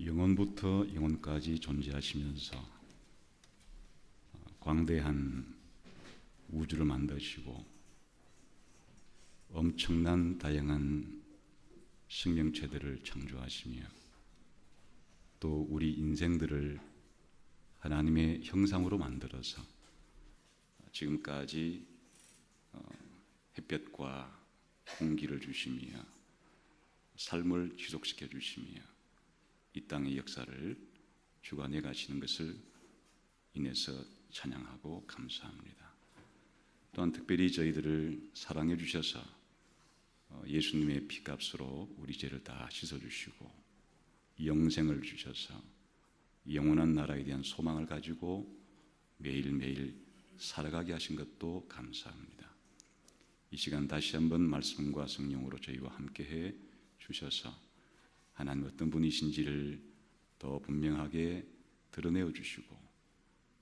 영원부터 영원까지 존재하시면서 광대한 우주를 만드시고 엄청난 다양한 생명체들을 창조하시며 또 우리 인생들을 하나님의 형상으로 만들어서 지금까지 햇볕과 공기를 주시며 삶을 지속시켜 주시며 이 땅의 역사를 주관해 가시는 것을 인해서 찬양하고 감사합니다. 또한 특별히 저희들을 사랑해 주셔서 예수님의 피값으로 우리 죄를 다 씻어주시고 영생을 주셔서 영원한 나라에 대한 소망을 가지고 매일매일 살아가게 하신 것도 감사합니다. 이 시간 다시 한번 말씀과 성령으로 저희와 함께해 주셔서 하나님 어떤 분이신지를 더 분명하게 드러내어 주시고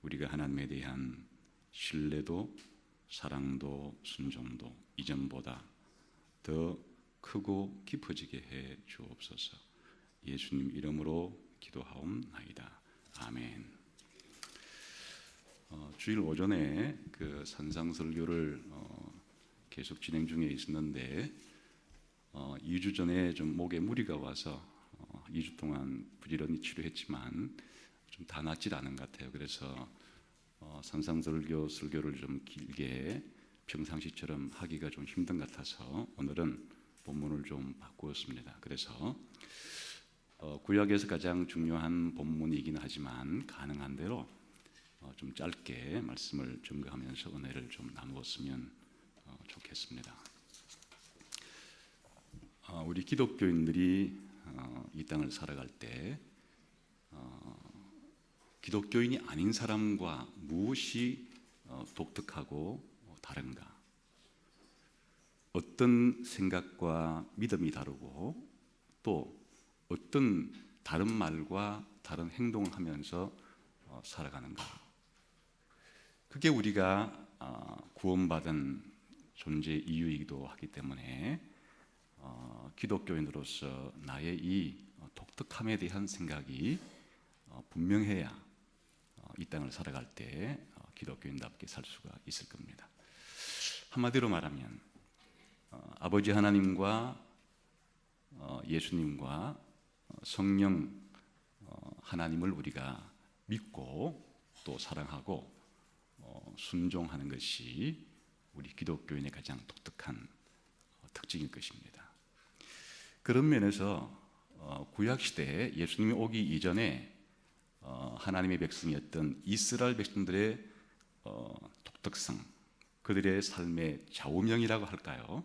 우리가 하나님에 대한 신뢰도 사랑도 순종도 이전보다 더 크고 깊어지게 해 주옵소서. 예수님 이름으로 기도하옵나이다. 아멘. 주일 오전에 그 산상설교를 계속 진행 중에 있었는데 2주 전에 좀 목에 무리가 와서 2주 동안 부지런히 치료했지만 좀 다 낫질 않은 것 같아요. 그래서 설교를 좀 길게 평상시처럼 하기가 좀 힘든 것 같아서 오늘은 본문을 좀 바꾸었습니다. 그래서 구약에서 가장 중요한 본문이긴 하지만 가능한 대로 좀 짧게 말씀을 증거하면서 은혜를 좀 나누었으면 좋겠습니다. 우리 기독교인들이 이 땅을 살아갈 때 기독교인이 아닌 사람과 무엇이 독특하고 다른가? 어떤 생각과 믿음이 다르고 또 어떤 다른 말과 다른 행동을 하면서 살아가는가? 그게 우리가 구원받은 존재 이유이기도 하기 때문에 기독교인으로서 나의 이 독특함에 대한 생각이 분명해야 이 땅을 살아갈 때 기독교인답게 살 수가 있을 겁니다. 한마디로 말하면 아버지 하나님과 예수님과 성령 하나님을 우리가 믿고 또 사랑하고 순종하는 것이 우리 기독교인의 가장 독특한 특징일 것입니다. 그런 면에서 구약시대에 예수님이 오기 이전에 하나님의 백성이었던 이스라엘 백성들의 독특성, 그들의 삶의 좌우명이라고 할까요?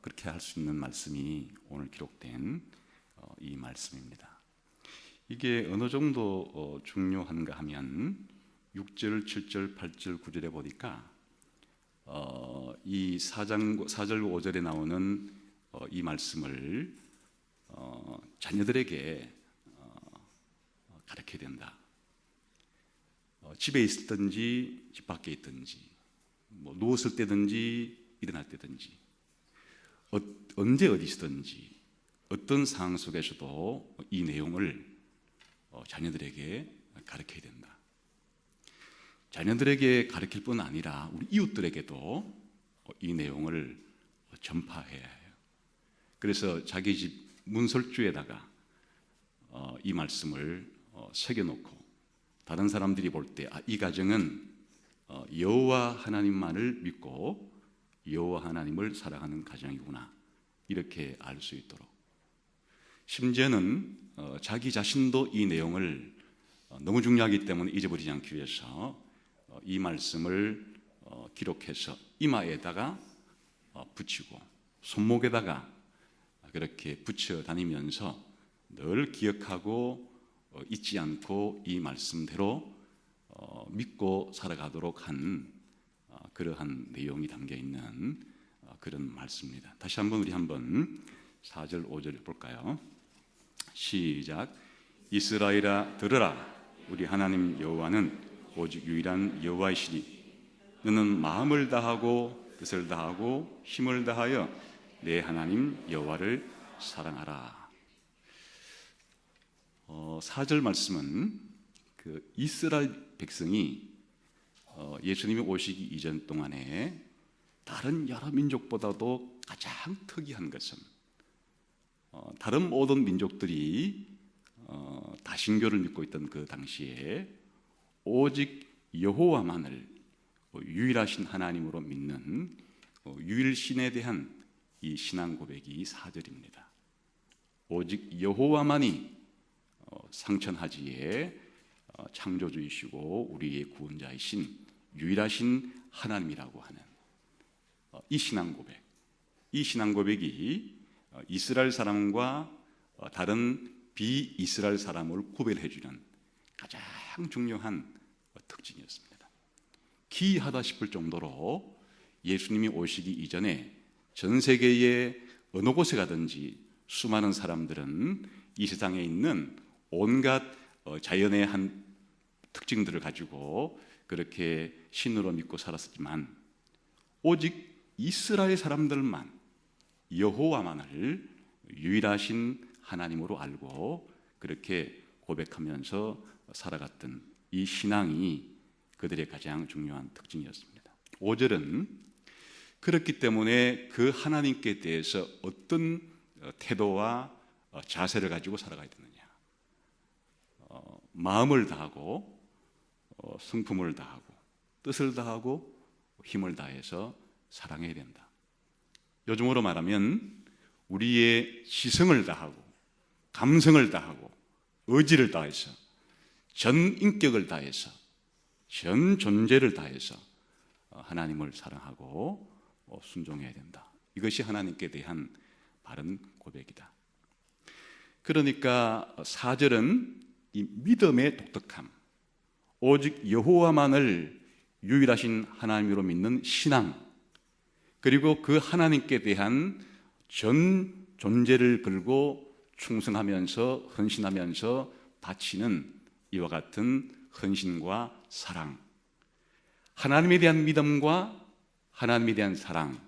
그렇게 할 수 있는 말씀이 오늘 기록된 이 말씀입니다. 이게 어느 정도 중요한가 하면 6절, 7절, 8절, 9절에 보니까 이 4절과 5절에 나오는 이 말씀을 자녀들에게 가르쳐야 된다. 집에 있든지 집 밖에 있든지 누웠을 때든지 일어날 때든지 언제 어디서든지 어떤 상황 속에서도 이 내용을 자녀들에게 가르쳐야 된다. 자녀들에게 가르칠 뿐 아니라 우리 이웃들에게도 이 내용을 전파해야 해요. 그래서 자기 집 문설주에다가 이 말씀을 새겨놓고 다른 사람들이 볼 때 이 가정은 여호와 하나님만을 믿고 여호와 하나님을 사랑하는 가정이구나 이렇게 알 수 있도록 심지어는 자기 자신도 이 내용을 너무 중요하기 때문에 잊어버리지 않기 위해서 이 말씀을 기록해서 이마에다가 붙이고 손목에다가 그렇게 붙여 다니면서 늘 기억하고 잊지 않고 이 말씀대로 믿고 살아가도록 한 그러한 내용이 담겨 있는 그런 말씀입니다. 다시 한번 우리 4절 5절 볼까요? 시작. 이스라엘아 들으라. 우리 하나님 여호와는 오직 유일한 여호와이시니 너는 마음을 다하고 뜻을 다하고 힘을 다하여 내 하나님 여호와를 사랑하라. 4절 말씀은 그 이스라엘 백성이 예수님이 오시기 이전 동안에 다른 여러 민족보다도 가장 특이한 것은 다른 모든 민족들이 다신교를 믿고 있던 그 당시에 오직 여호와만을 유일하신 하나님으로 믿는 유일신에 대한 이 신앙 고백이 4절입니다. 오직 여호와만이 상천하지에 창조주이시고 우리의 구원자이신 유일하신 하나님이라고 하는 이 신앙 고백, 이 신앙 고백이 이스라엘 사람과 다른 비이스라엘 사람을 구별해 주는 가장 중요한 특징이었습니다. 기이하다 싶을 정도로 예수님이 오시기 이전에 전 세계의 어느 곳에 가든지 수많은 사람들은 이 세상에 있는 온갖 자연의 한 특징들을 가지고 그렇게 신으로 믿고 살았지만 오직 이스라엘 사람들만 여호와만을 유일하신 하나님으로 알고 그렇게 고백하면서 살아갔던 이 신앙이 그들의 가장 중요한 특징이었습니다. 5절은 그렇기 때문에 그 하나님께 대해서 어떤 태도와 자세를 가지고 살아가야 되느냐, 마음을 다하고 성품을 다하고 뜻을 다하고 힘을 다해서 사랑해야 된다. 요즘으로 말하면 우리의 지성을 다하고 감성을 다하고 의지를 다해서 전 인격을 다해서 전 존재를 다해서 하나님을 사랑하고 순종해야 된다. 이것이 하나님께 대한 바른 고백이다. 그러니까 4절은 이 믿음의 독특함, 오직 여호와만을 유일하신 하나님으로 믿는 신앙, 그리고 그 하나님께 대한 전 존재를 걸고 충성하면서 헌신하면서 바치는 이와 같은 헌신과 사랑, 하나님에 대한 믿음과 하나님에 대한 사랑,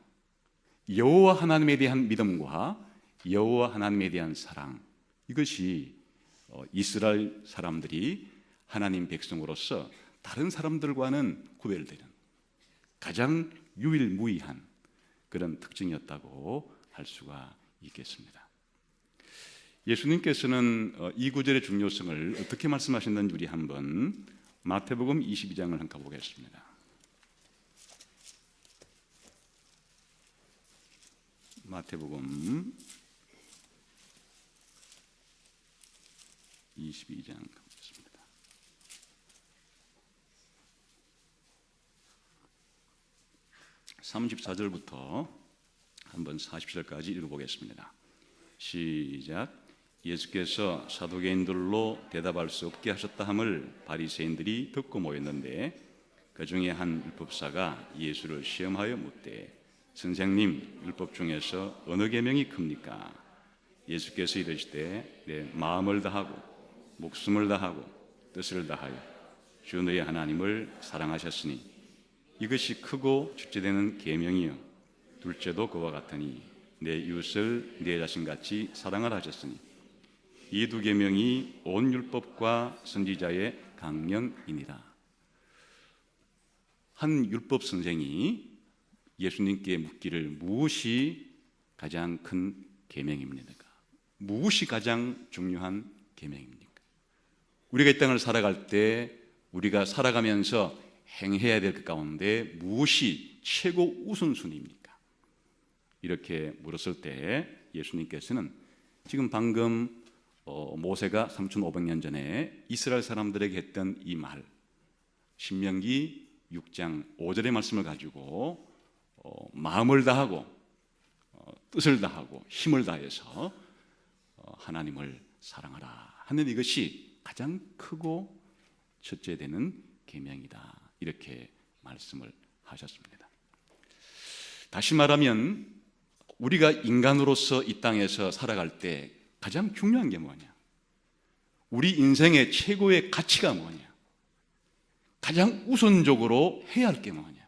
여호와 하나님에 대한 믿음과 여호와 하나님에 대한 사랑, 이것이 이스라엘 사람들이 하나님 백성으로서 다른 사람들과는 구별되는 가장 유일무이한 그런 특징이었다고 할 수가 있겠습니다. 예수님께서는 이 구절의 중요성을 어떻게 말씀하셨는지 우리 한번 마태복음 22장을 한번 가보겠습니다. 마태복음 22장 가보겠습니다. 34절부터 한번 40절까지 읽어보겠습니다. 시작. 예수께서 사두개인들로 대답할 수 없게 하셨다 함을 바리새인들이 듣고 모였는데 그 중에 한 율법사가 예수를 시험하여 묻되 선생님, 율법 중에서 어느 계명이 큽니까? 예수께서 이르시되 내 마음을 다하고 목숨을 다하고 뜻을 다하여 주 너의 하나님을 사랑하셨으니 이것이 크고 첫째되는 계명이요 둘째도 그와 같으니 내 이웃을 내 자신같이 사랑하라 하셨으니 이 두 계명이 온 율법과 선지자의 강령이니라. 한 율법 선생이 예수님께 묻기를 무엇이 가장 큰 계명입니까? 무엇이 가장 중요한 계명입니까? 우리가 이 땅을 살아갈 때 우리가 살아가면서 행해야 될 것 가운데 무엇이 최고 우선순위입니까? 이렇게 물었을 때 예수님께서는 지금 방금 모세가 3,500년 전에 이스라엘 사람들에게 했던 이 말, 신명기 6장 5절의 말씀을 가지고 마음을 다하고 뜻을 다하고 힘을 다해서 하나님을 사랑하라 하는 이것이 가장 크고 첫째 되는 계명이다. 이렇게 말씀을 하셨습니다. 다시 말하면 우리가 인간으로서 이 땅에서 살아갈 때 가장 중요한 게 뭐냐? 우리 인생의 최고의 가치가 뭐냐? 가장 우선적으로 해야 할 게 뭐냐?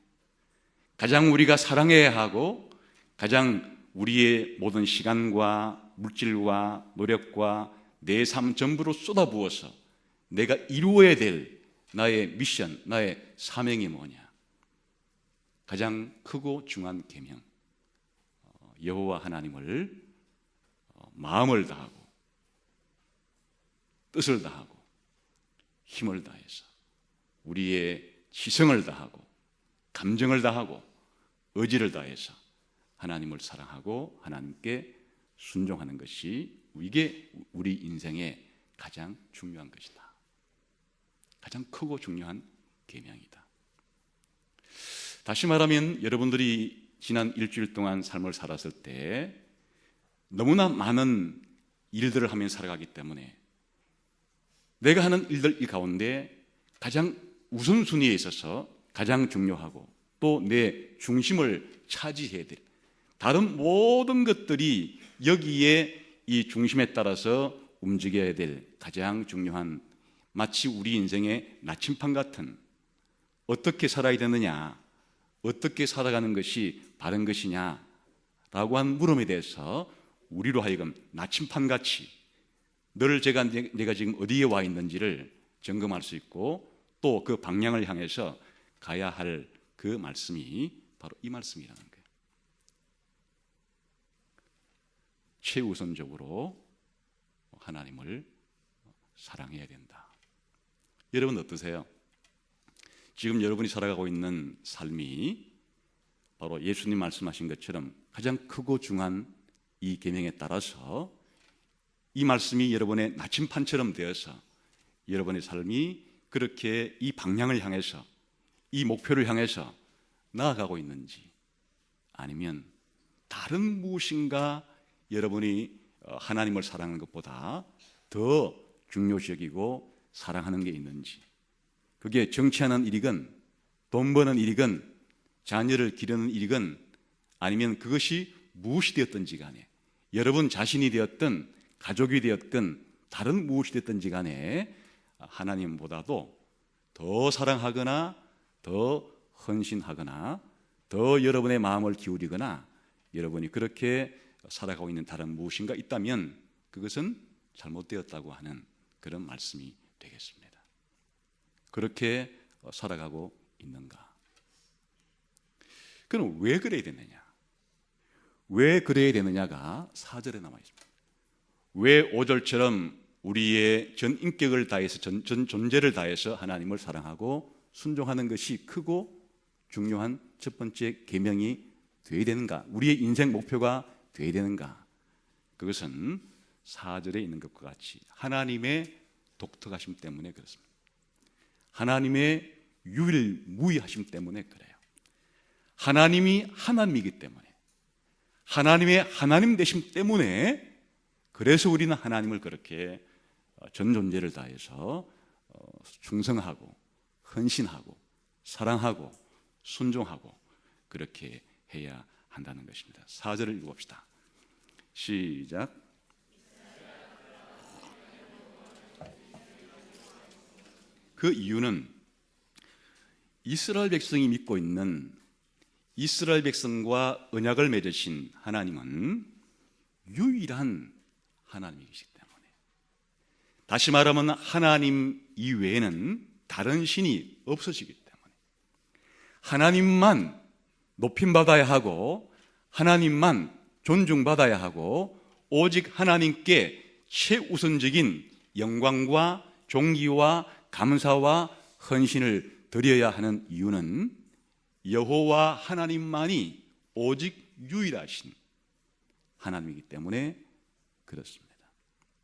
가장 우리가 사랑해야 하고 가장 우리의 모든 시간과 물질과 노력과 내 삶 전부로 쏟아부어서 내가 이루어야 될 나의 미션, 나의 사명이 뭐냐? 가장 크고 중요한 계명, 여호와 하나님을 마음을 다하고 뜻을 다하고 힘을 다해서 우리의 지성을 다하고 감정을 다하고 의지를 다해서 하나님을 사랑하고 하나님께 순종하는 것이 이게 우리 인생의 가장 중요한 것이다. 가장 크고 중요한 계명이다. 다시 말하면 여러분들이 지난 일주일 동안 삶을 살았을 때 너무나 많은 일들을 하며 살아가기 때문에 내가 하는 일들 이 가운데 가장 우선순위에 있어서 가장 중요하고 또 내 중심을 차지해야 될 다른 모든 것들이 여기에 이 중심에 따라서 움직여야 될 가장 중요한 마치 우리 인생의 나침판 같은 어떻게 살아야 되느냐, 어떻게 살아가는 것이 바른 것이냐라고 한 물음에 대해서 우리로 하여금 나침판같이 늘 내가 지금 어디에 와 있는지를 점검할 수 있고 또 그 방향을 향해서 가야 할 그 말씀이 바로 이 말씀이라는 거예요. 최우선적으로 하나님을 사랑해야 된다. 여러분 어떠세요? 지금 여러분이 살아가고 있는 삶이 바로 예수님 말씀하신 것처럼 가장 크고 중요한 이 계명에 따라서 이 말씀이 여러분의 나침판처럼 되어서 여러분의 삶이 그렇게 이 방향을 향해서 이 목표를 향해서 나아가고 있는지 아니면 다른 무엇인가 여러분이 하나님을 사랑하는 것보다 더 중요시 여기고 사랑하는 게 있는지, 그게 정치하는 일이건 돈 버는 일이건 자녀를 기르는 일이건 아니면 그것이 무엇이 되었든지 간에 여러분 자신이 되었든 가족이 되었든 다른 무엇이 되었든지 간에 하나님보다도 더 사랑하거나 더 헌신하거나 더 여러분의 마음을 기울이거나 여러분이 그렇게 살아가고 있는 다른 무엇인가 있다면 그것은 잘못되었다고 하는 그런 말씀이 되겠습니다. 그렇게 살아가고 있는가? 그럼 왜 그래야 되느냐? 왜 그래야 되느냐가 4절에 남아 있습니다. 왜 5절처럼 우리의 전 인격을 다해서 전 존재를 다해서 하나님을 사랑하고 순종하는 것이 크고 중요한 첫 번째 계명이 되어야 되는가? 우리의 인생 목표가 되어야 되는가? 그것은 4절에 있는 것과 같이 하나님의 독특하심 때문에 그렇습니다. 하나님의 유일무이하심 때문에 그래요. 하나님이 하나님이기 때문에, 하나님의 하나님 되심 때문에 그래서 우리는 하나님을 그렇게 전 존재를 다해서 충성하고 헌신하고 사랑하고 순종하고 그렇게 해야 한다는 것입니다. 4절을 읽어봅시다. 시작. 그 이유는 이스라엘 백성이 믿고 있는 이스라엘 백성과 언약을 맺으신 하나님은 유일한 하나님이시기 때문에, 다시 말하면 하나님 이외에는 다른 신이 없어지기 때문에 하나님만 높임받아야 하고 하나님만 존중받아야 하고 오직 하나님께 최우선적인 영광과 존귀와 감사와 헌신을 드려야 하는 이유는 여호와 하나님만이 오직 유일하신 하나님이기 때문에 그렇습니다.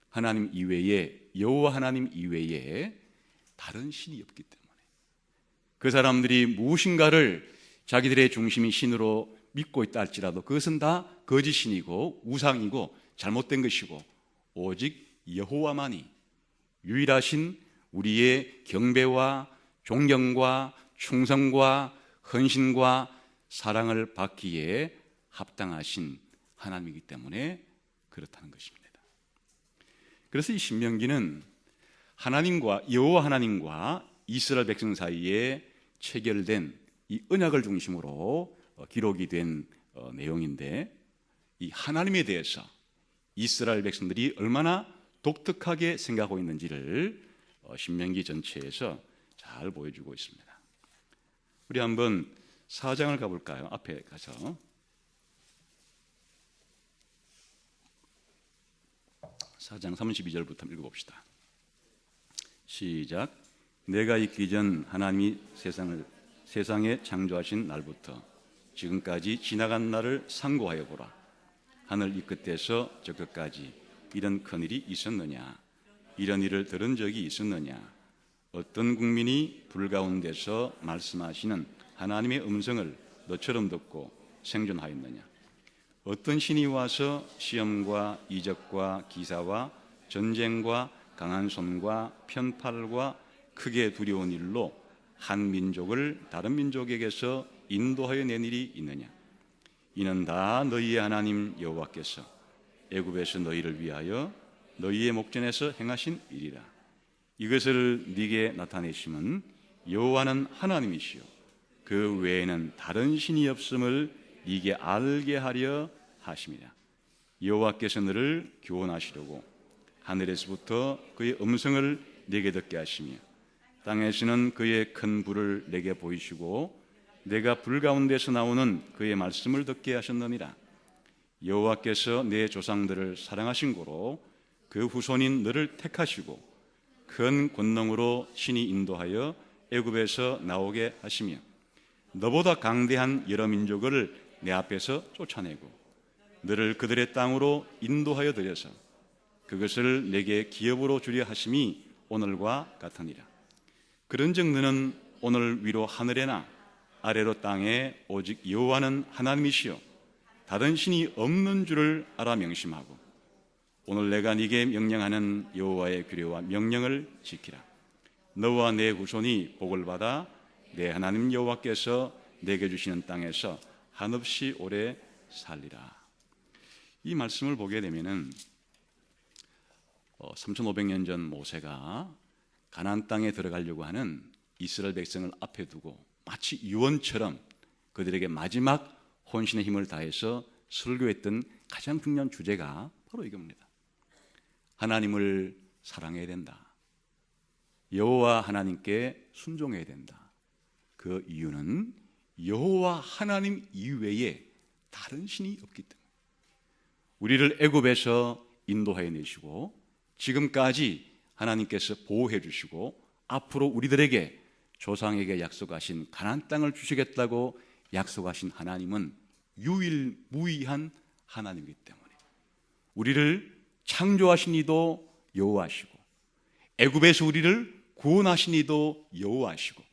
하나님 이외에, 여호와 하나님 이외에 다른 신이 없기 때문에 그 사람들이 무엇인가를 자기들의 중심이 신으로 믿고 있다 할지라도 그것은 다 거짓신이고 우상이고 잘못된 것이고 오직 여호와만이 유일하신 우리의 경배와 존경과 충성과 헌신과 사랑을 받기에 합당하신 하나님이기 때문에 그렇다는 것입니다. 그래서 이 신명기는 하나님과 여호와 하나님과 이스라엘 백성 사이에 체결된 이 언약을 중심으로 기록이 된 내용인데 이 하나님에 대해서 이스라엘 백성들이 얼마나 독특하게 생각하고 있는지를 신명기 전체에서 잘 보여주고 있습니다. 우리 한번 4장을 가볼까요? 앞에 가서 4장 32절부터 읽어봅시다. 시작. 내가 있기 전 하나님이 세상에 창조하신 날부터 지금까지 지나간 날을 상고하여 보라. 하늘 이 끝에서 저 끝까지 이런 큰일이 있었느냐? 이런 일을 들은 적이 있었느냐? 어떤 국민이 불 가운데서 말씀하시는 하나님의 음성을 너처럼 듣고 생존하였느냐? 어떤 신이 와서 시험과 이적과 기사와 전쟁과 강한 손과 편팔과 크게 두려운 일로 한 민족을 다른 민족에게서 인도하여 낸 일이 있느냐? 이는 다 너희의 하나님 여호와께서 애굽에서 너희를 위하여 너희의 목전에서 행하신 일이라. 이것을 네게 나타내심은 여호와는 하나님이시요 그 외에는 다른 신이 없음을 네게 알게 하려 하심이라. 여호와께서 너를 교훈하시려고 하늘에서부터 그의 음성을 네게 듣게 하시며 땅에서는 그의 큰 불을 내게 보이시고 내가 불 가운데서 나오는 그의 말씀을 듣게 하셨느니라. 여호와께서 내 조상들을 사랑하신 고로 그 후손인 너를 택하시고 큰 권능으로 친히 인도하여 애굽에서 나오게 하시며 너보다 강대한 여러 민족을 내 앞에서 쫓아내고 너를 그들의 땅으로 인도하여 들여서 그것을 내게 기업으로 주려 하심이 오늘과 같으니라. 그런즉 너는 오늘 위로 하늘에나 아래로 땅에 오직 여호와는 하나님이시요 다른 신이 없는 줄을 알아 명심하고 오늘 내가 네게 명령하는 여호와의 규례와 명령을 지키라. 너와 내 후손이 복을 받아 내 하나님 여호와께서 내게 주시는 땅에서 한없이 오래 살리라. 이 말씀을 보게 되면은 3500년 전 모세가 가나안 땅에 들어가려고 하는 이스라엘 백성을 앞에 두고 마치 유언처럼 그들에게 마지막 혼신의 힘을 다해서 설교했던 가장 중요한 주제가 바로 이겁니다. 하나님을 사랑해야 된다. 여호와 하나님께 순종해야 된다. 그 이유는 여호와 하나님 이외에 다른 신이 없기 때문에 우리를 애굽에서 인도하여 내시고 지금까지 하나님께서 보호해 주시고 앞으로 우리들에게 조상에게 약속하신 가나안 땅을 주시겠다고 약속하신 하나님은 유일무이한 하나님이기 때문에 우리를 창조하신 이도 여호와시고 애굽에서 우리를 구원하신 이도 여호와시고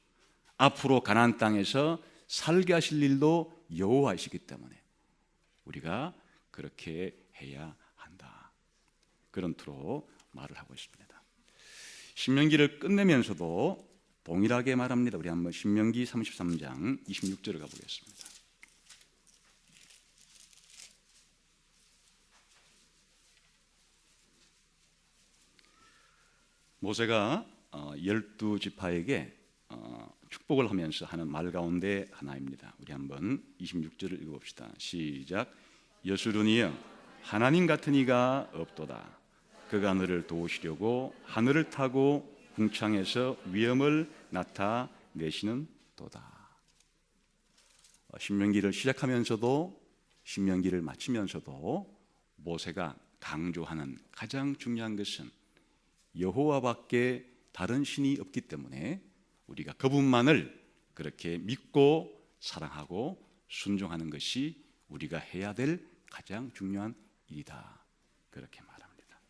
앞으로 가나안 땅에서 살게 하실 일도 여호와이시기 때문에 우리가 그렇게 해야 한다. 그런 투로 말을 하고 있습니다. 신명기를 끝내면서도 동일하게 말합니다. 우리 한번 신명기 33장 26절을 가보겠습니다. 모세가 12지파에게 축복을 하면서 하는 말 가운데 하나입니다. 우리 한번 26절을 읽어봅시다. 시작. 여수르니여 하나님 같은 이가 없도다. 그가 너를 도우시려고 하늘을 타고 궁창에서 위엄을 나타내시는 도다. 신명기를 시작하면서도 신명기를 마치면서도 모세가 강조하는 가장 중요한 것은 여호와밖에 다른 신이 없기 때문에 우리가 그분만을 그렇게 믿고 사랑하고 순종하는 것이 우리가 해야 될 가장 중요한 일이다. 그렇게 말합니다.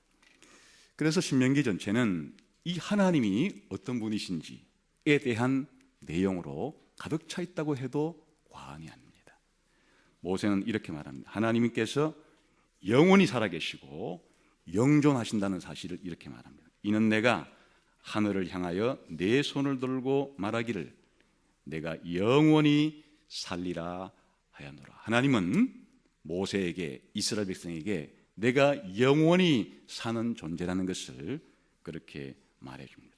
그래서 신명기 전체는 이 하나님이 어떤 분이신지에 대한 내용으로 가득 차 있다고 해도 과언이 아닙니다. 모세는 이렇게 말합니다. 하나님께서 영원히 살아계시고 영존하신다는 사실을 이렇게 말합니다. 이는 내가 하늘을 향하여 내 손을 들고 말하기를 내가 영원히 살리라 하였노라. 하나님은 모세에게 이스라엘 백성에게 내가 영원히 사는 존재라는 것을 그렇게 말해줍니다.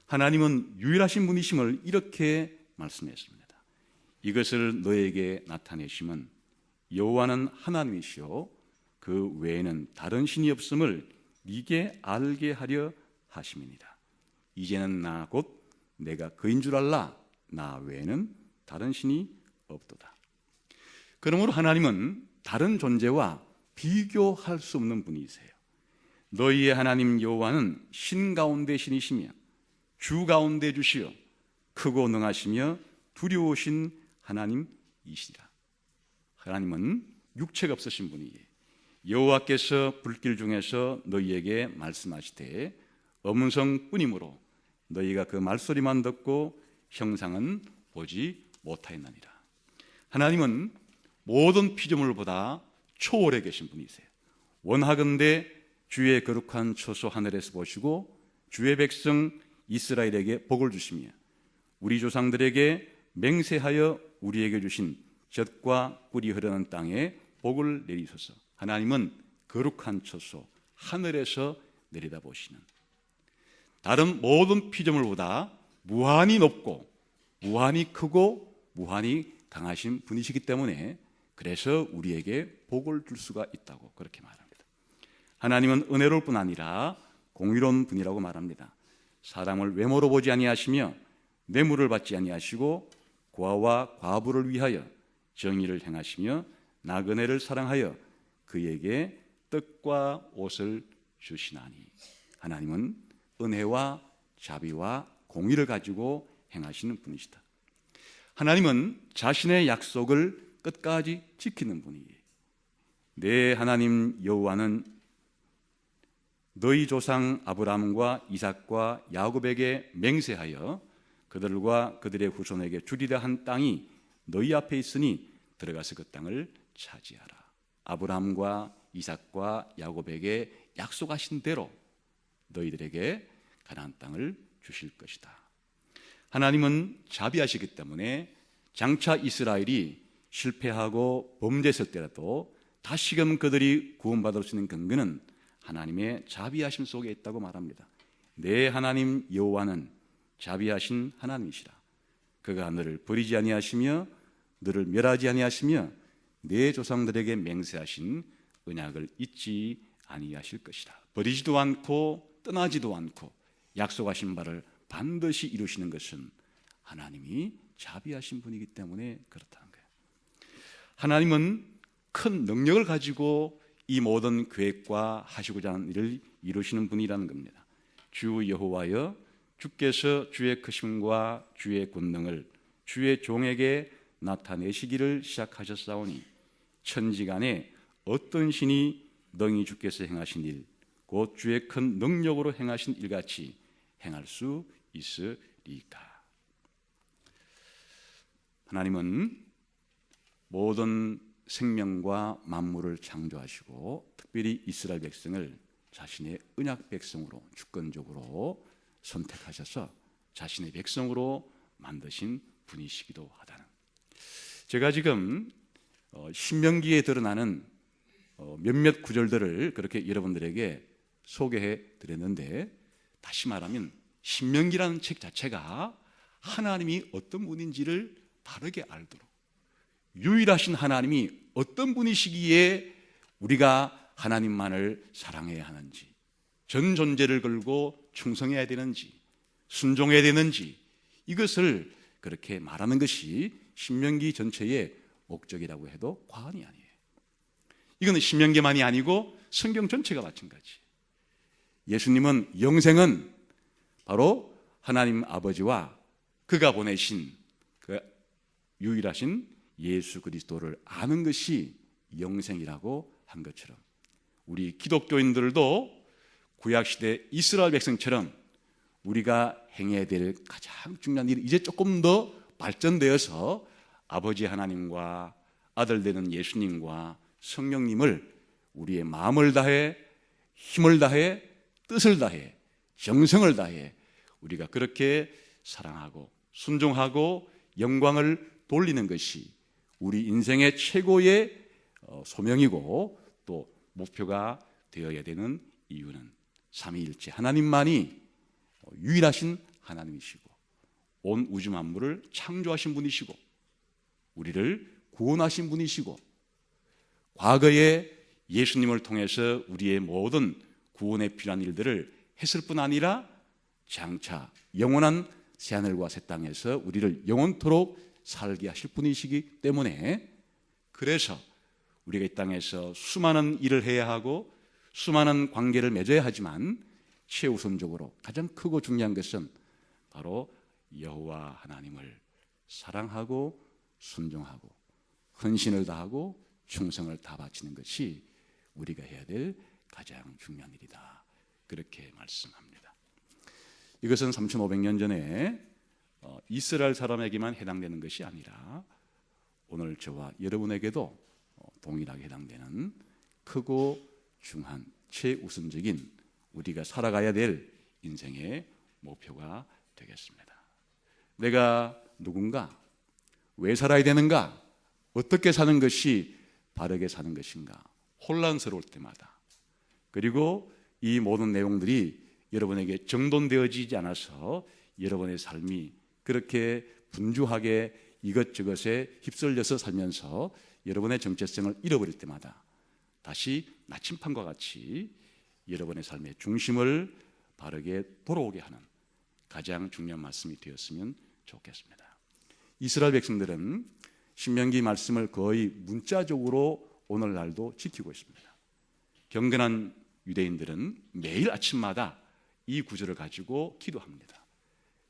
하나님은 유일하신 분이심을 이렇게 말씀했습니다. 이것을 너에게 나타내심은 여호와는 하나님이시요 그 외에는 다른 신이 없음을 네게 알게 하려 하심이니라. 이제는 나 곧 내가 그인 줄 알라. 나 외에는 다른 신이 없도다. 그러므로 하나님은 다른 존재와 비교할 수 없는 분이세요. 너희의 하나님 여호와는 신 가운데 신이시며 주 가운데 주시요 크고 능하시며 두려우신 하나님이시라. 하나님은 육체가 없으신 분이에요. 여호와께서 불길 중에서 너희에게 말씀하시되 음성뿐이므로 너희가 그 말소리만 듣고 형상은 보지 못하였나니라. 하나님은 모든 피조물보다 초월해 계신 분이세요. 원하건대 주의 거룩한 처소 하늘에서 보시고 주의 백성 이스라엘에게 복을 주시며 우리 조상들에게 맹세하여 우리에게 주신 젖과 꿀이 흐르는 땅에 복을 내리소서. 하나님은 거룩한 처소 하늘에서 내려다보시는 다른 모든 피조물보다 무한히 높고 무한히 크고 무한히 강하신 분이시기 때문에 그래서 우리에게 복을 줄 수가 있다고 그렇게 말합니다. 하나님은 은혜로울 뿐 아니라 공의로운 분이라고 말합니다. 사람을 외모로 보지 아니하시며 뇌물을 받지 아니하시고 고아와 과부를 위하여 정의를 행하시며 나그네를 사랑하여 그에게 떡과 옷을 주시나니. 하나님은 은혜와 자비와 공의를 가지고 행하시는 분이시다. 하나님은 자신의 약속을 끝까지 지키는 분이에요. 내 하나님 여호와는 너희 조상 아브라함과 이삭과 야곱에게 맹세하여 그들과 그들의 후손에게 주리라 한 땅이 너희 앞에 있으니 들어가서 그 땅을 차지하라. 아브라함과 이삭과 야곱에게 약속하신 대로 너희들에게 가나안 땅을 주실 것이다. 하나님은 자비하시기 때문에 장차 이스라엘이 실패하고 범죄했을 때라도 다시금 그들이 구원받을 수 있는 근거는 하나님의 자비하심 속에 있다고 말합니다. 내 하나님 여호와는 자비하신 하나님이시라. 그가 너를 버리지 아니하시며 너를 멸하지 아니하시며 내 조상들에게 맹세하신 언약을 잊지 아니하실 것이라. 버리지도 않고 떠나지도 않고 약속하신 바를 반드시 이루시는 것은 하나님이 자비하신 분이기 때문에 그렇다는 거예요. 하나님은 큰 능력을 가지고 이 모든 계획과 하시고자 하는 일을 이루시는 분이라는 겁니다. 주 여호와여, 주께서 주의 크심과 주의 권능을 주의 종에게 나타내시기를 시작하셨사오니 천지간에 어떤 신이 능히 주께서 행하신 일, 곧 주의 큰 능력으로 행하신 일같이 행할 수 있으리까. 하나님은 모든 생명과 만물을 창조하시고 특별히 이스라엘 백성을 자신의 언약 백성으로 주권적으로 선택하셔서 자신의 백성으로 만드신 분이시기도 하다는. 제가 지금 신명기에 드러나는 몇몇 구절들을 그렇게 여러분들에게 소개해 드렸는데, 다시 말하면 신명기라는 책 자체가 하나님이 어떤 분인지를 바르게 알도록, 유일하신 하나님이 어떤 분이시기에 우리가 하나님만을 사랑해야 하는지, 전 존재를 걸고 충성해야 되는지, 순종해야 되는지, 이것을 그렇게 말하는 것이 신명기 전체의 목적이라고 해도 과언이 아니에요. 이거는 신명기만이 아니고 성경 전체가 마찬가지. 예수님은 영생은 바로 하나님 아버지와 그가 보내신 그 유일하신 예수 그리스도를 아는 것이 영생이라고 한 것처럼, 우리 기독교인들도 구약시대 이스라엘 백성처럼 우리가 행해야 될 가장 중요한 일이 이제 조금 더 발전되어서 아버지 하나님과 아들 되는 예수님과 성령님을 우리의 마음을 다해, 힘을 다해, 뜻을 다해, 정성을 다해 우리가 그렇게 사랑하고 순종하고 영광을 돌리는 것이 우리 인생의 최고의 소명이고 또 목표가 되어야 되는 이유는 삼위일체 하나님만이 유일하신 하나님이시고 온 우주 만물을 창조하신 분이시고 우리를 구원하신 분이시고 과거에 예수님을 통해서 우리의 모든 구원에 필요한 일들을 했을 뿐 아니라 장차 영원한 새하늘과 새 땅에서 우리를 영원토록 살게 하실 분이시기 때문에, 그래서 우리가 이 땅에서 수많은 일을 해야 하고 수많은 관계를 맺어야 하지만 최우선적으로 가장 크고 중요한 것은 바로 여호와 하나님을 사랑하고 순종하고 헌신을 다하고 충성을 다 바치는 것이 우리가 해야 될 가장 중요한 일이다, 그렇게 말씀합니다. 이것은 3500년 전에 이스라엘 사람에게만 해당되는 것이 아니라 오늘 저와 여러분에게도 동일하게 해당되는 크고 중한 최우선적인 우리가 살아가야 될 인생의 목표가 되겠습니다. 내가 누군가, 왜 살아야 되는가, 어떻게 사는 것이 바르게 사는 것인가 혼란스러울 때마다, 그리고 이 모든 내용들이 여러분에게 정돈되어지지 않아서 여러분의 삶이 그렇게 분주하게 이것저것에 휩쓸려서 살면서 여러분의 정체성을 잃어버릴 때마다 다시 나침판과 같이 여러분의 삶의 중심을 바르게 돌아오게 하는 가장 중요한 말씀이 되었으면 좋겠습니다. 이스라엘 백성들은 신명기 말씀을 거의 문자적으로 오늘날도 지키고 있습니다. 경건한 유대인들은 매일 아침마다 이 구절을 가지고 기도합니다.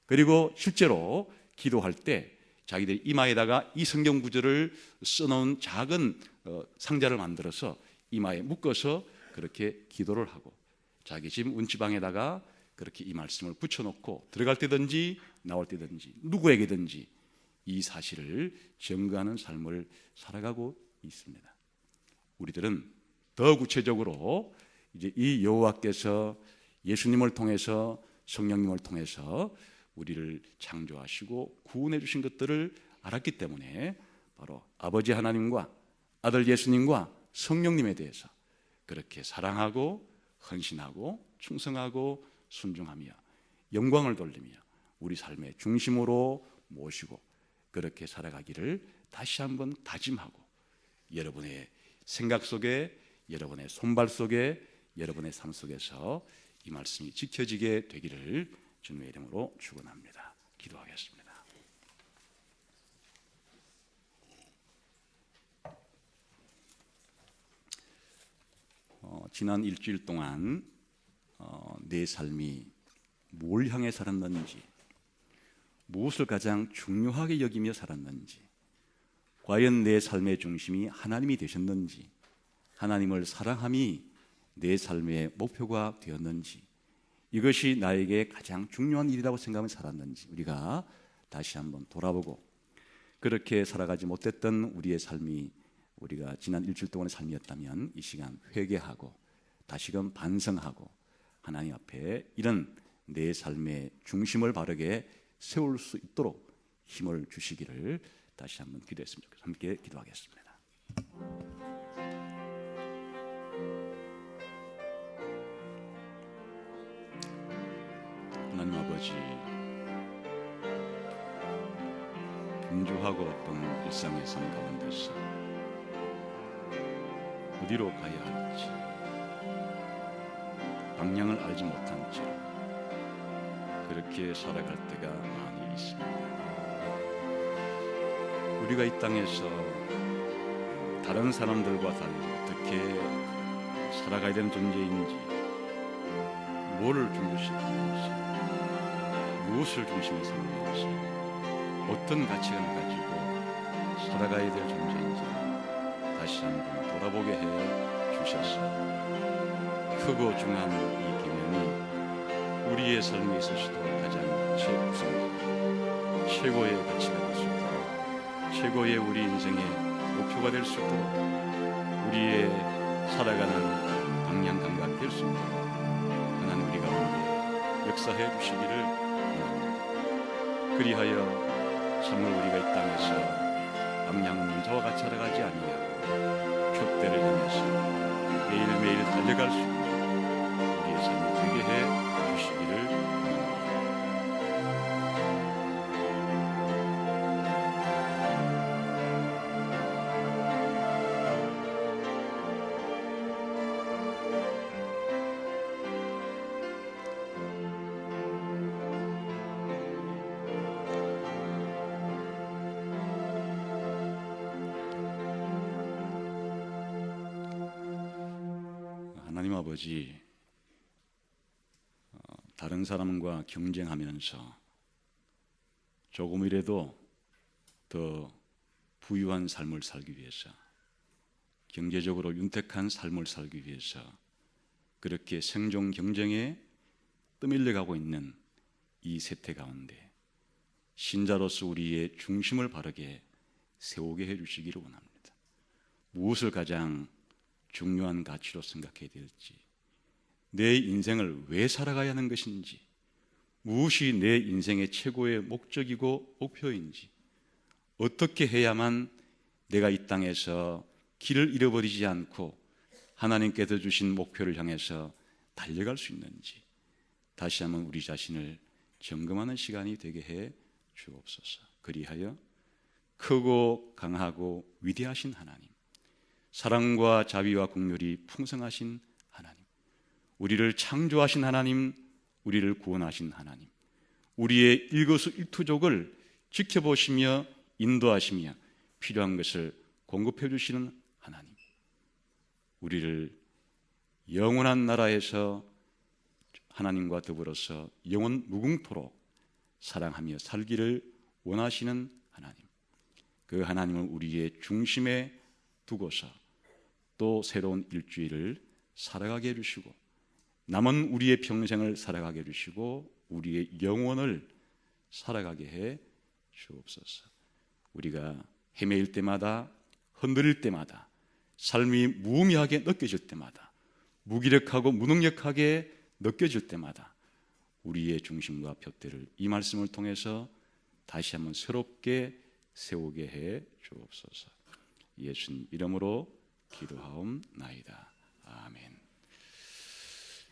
그리고 실제로 기도할 때 자기들 이마에다가 이 성경 구절을 써놓은 작은 상자를 만들어서 이마에 묶어서 그렇게 기도를 하고 자기 집 문지방에다가 그렇게 이 말씀을 붙여놓고 들어갈 때든지 나올 때든지 누구에게든지 이 사실을 증거하는 삶을 살아가고 있습니다. 우리들은 더 구체적으로 이제 이 여호와께서 예수님을 통해서 성령님을 통해서 우리를 창조하시고 구원해 주신 것들을 알았기 때문에 바로 아버지 하나님과 아들 예수님과 성령님에 대해서 그렇게 사랑하고 헌신하고 충성하고 순종하며 영광을 돌리며 우리 삶의 중심으로 모시고 그렇게 살아가기를 다시 한번 다짐하고 여러분의 생각 속에, 여러분의 손발 속에, 여러분의 삶 속에서 이 말씀이 지켜지게 되기를 주님의 이름으로 축원합니다. 기도하겠습니다. 지난 일주일 동안 내 삶이 뭘 향해 살았는지, 무엇을 가장 중요하게 여기며 살았는지, 과연 내 삶의 중심이 하나님이 되셨는지, 하나님을 사랑함이 내 삶의 목표가 되었는지, 이것이 나에게 가장 중요한 일이라고 생각하며 살았는지 우리가 다시 한번 돌아보고, 그렇게 살아가지 못했던 우리의 삶이 우리가 지난 일주일 동안의 삶이었다면 이 시간 회개하고 다시금 반성하고 하나님 앞에 이런 내 삶의 중심을 바르게 세울 수 있도록 힘을 주시기를 다시 한번 기도했으면 좋겠습니다. 함께 기도하겠습니다. 하나님 아버지, 분주하고 어떤 일상의 삶 가운데서 어디로 가야 할지 방향을 알지 못한 채 그렇게 살아갈 때가 많이 있습니다. 우리가 이 땅에서 다른 사람들과 달리 어떻게 살아가야 되는 존재인지, 뭐를 중요시하는지, 무엇을 중심에 삼는지, 어떤 가치관을 가지고 살아가야 될 존재인지 다시 한번 돌아보게 해 주셨습니다. 크고 중한 이 계명이 우리의 삶에 있어서도 가장 최우선, 최고의 가치가 될 수 있도록, 최고의 우리 인생의 목표가 될 수 있도록, 우리의 살아가는 방향 감각이 될 수 있도록 하나님 우리 가운데 역사해 주시기를 원합니다. 그리하여 참으로 우리가 이 땅에서 방향 없는 자와 같이 살아가지 아니하고 촛대를 향해서 매일매일 달려갈 수 있는 우리의 삶이 되게 해 주시기를 원합니다. 아버지, 다른 사람과 경쟁하면서 조금이라도 더 부유한 삶을 살기 위해서, 경제적으로 윤택한 삶을 살기 위해서 그렇게 생존 경쟁에 떠밀려가고 있는 이 세태 가운데 신자로서 우리의 중심을 바르게 세우게 해주시기를 원합니다. 무엇을 가장 중요한 가치로 생각해야 될지, 내 인생을 왜 살아가야 하는 것인지, 무엇이 내 인생의 최고의 목적이고 목표인지, 어떻게 해야만 내가 이 땅에서 길을 잃어버리지 않고 하나님께서 주신 목표를 향해서 달려갈 수 있는지 다시 한번 우리 자신을 점검하는 시간이 되게 해 주옵소서. 그리하여 크고 강하고 위대하신 하나님, 사랑과 자비와 긍휼이 풍성하신 하나님, 우리를 창조하신 하나님, 우리를 구원하신 하나님, 우리의 일거수일투족을 지켜보시며 인도하시며 필요한 것을 공급해 주시는 하나님, 우리를 영원한 나라에서 하나님과 더불어서 영원 무궁토록 사랑하며 살기를 원하시는 하나님, 그 하나님을 우리의 중심에 두고서 또 새로운 일주일을 살아가게 해주시고 남은 우리의 평생을 살아가게 해주시고 우리의 영혼을 살아가게 해 주옵소서. 우리가 헤매일 때마다, 흔들릴 때마다, 삶이 무의미하게 느껴질 때마다, 무기력하고 무능력하게 느껴질 때마다 우리의 중심과 푯대를 이 말씀을 통해서 다시 한번 새롭게 세우게 해 주옵소서. 예수님 이름으로 기도하옵나이다. 아멘.